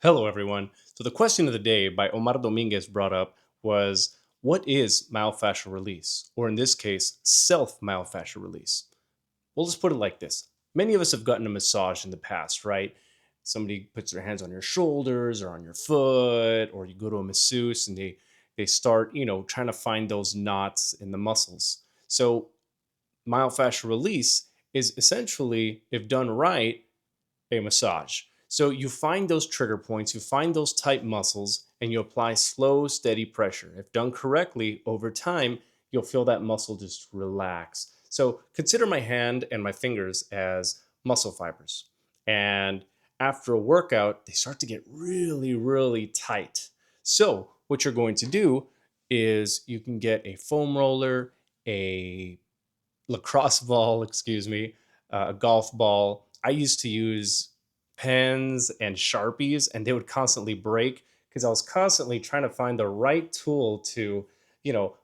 Hello, everyone. So, the question of the day by Omar Dominguez brought up was, what is myofascial release? Or in this case, self myofascial release? Well, let's put it like this. Many of us have gotten a massage in the past, right? Somebody puts their hands on your shoulders or on your foot, or you go to a masseuse and they start, trying to find those knots in the muscles. So, myofascial release is essentially, if done right, a massage. So you find those trigger points, you find those tight muscles, and you apply slow, steady pressure. If done correctly, over time, you'll feel that muscle just relax. So consider my hand and my fingers as muscle fibers. And after a workout, they start to get really, really tight. So what you're going to do is you can get a foam roller, a lacrosse ball, excuse me, a golf ball. I used to use pens and Sharpies, and they would constantly break because I was constantly trying to find the right tool to,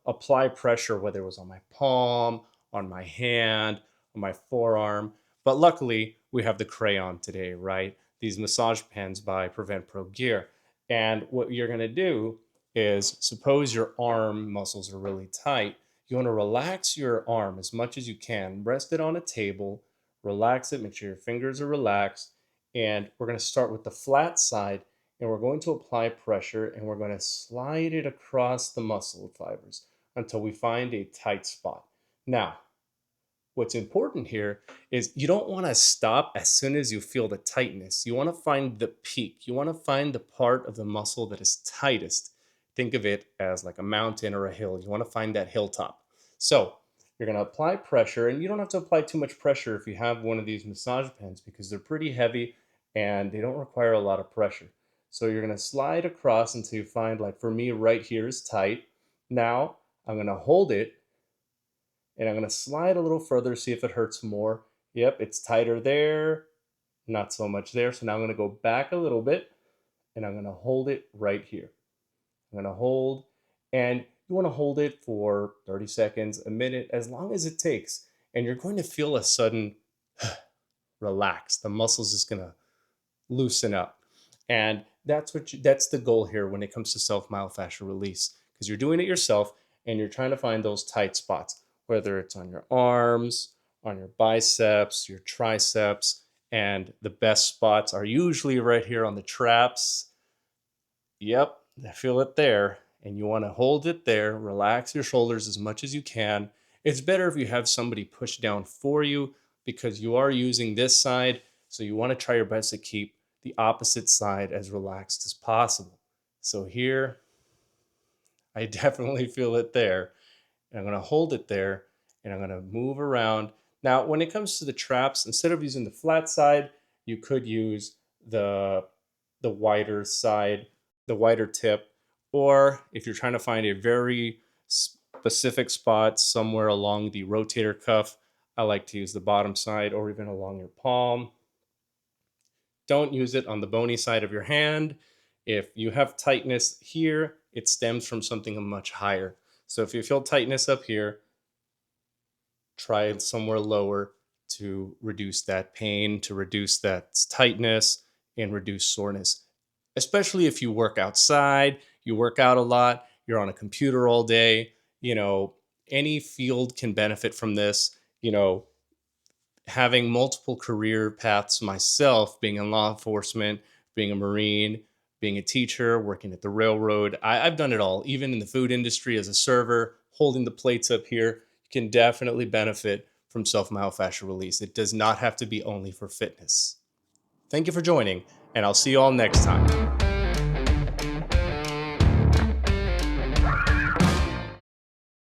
apply pressure, whether it was on my palm, on my hand, on my forearm. But luckily, we have the Krayon today, right? These massage pens by Prevent Pro Gear. And what you're going to do is suppose your arm muscles are really tight. You want to relax your arm as much as you can. Rest it on a table, relax it, make sure your fingers are relaxed. And we're going to start with the flat side and we're going to apply pressure and we're going to slide it across the muscle fibers until we find a tight spot. Now, what's important here is you don't want to stop as soon as you feel the tightness. You want to find the peak. You want to find the part of the muscle that is tightest. Think of it as like a mountain or a hill. You want to find that hilltop. So you're going to apply pressure, and you don't have to apply too much pressure if you have one of these massage pens because they're pretty heavy and they don't require a lot of pressure. So you're going to slide across until you find, like for me, right here is tight. Now I'm going to hold it and I'm going to slide a little further, see if it hurts more. Yep, it's tighter there, not so much there. So now I'm going to go back a little bit and I'm going to hold it right here. I'm going to hold, and you want to hold it for 30 seconds, a minute, as long as it takes. And you're going to feel a sudden relax. The muscles is going to loosen up. And that's the goal here when it comes to self myofascial release, because you're doing it yourself and you're trying to find those tight spots, whether it's on your arms, on your biceps, your triceps, and the best spots are usually right here on the traps. Yep, I feel it there. And you want to hold it there, relax your shoulders as much as you can. It's better if you have somebody push down for you because you are using this side. So you want to try your best to keep the opposite side as relaxed as possible. So here, I definitely feel it there. And I'm going to hold it there and I'm going to move around. Now, when it comes to the traps, instead of using the flat side, you could use the wider side, the wider tip, or if you're trying to find a very specific spot somewhere along the rotator cuff, I like to use the bottom side or even along your palm. Don't use it on the bony side of your hand. If you have tightness here, it stems from something much higher. So if you feel tightness up here, try somewhere lower to reduce that pain, to reduce that tightness, and reduce soreness. Especially if you work outside, you work out a lot, you're on a computer all day, any field can benefit from this. Having multiple career paths myself, being in law enforcement, being a Marine, being a teacher, working at the railroad. I've done it all, even in the food industry as a server, holding the plates up here. You can definitely benefit from self myofascial release. It does not have to be only for fitness. Thank you for joining, and I'll see you all next time.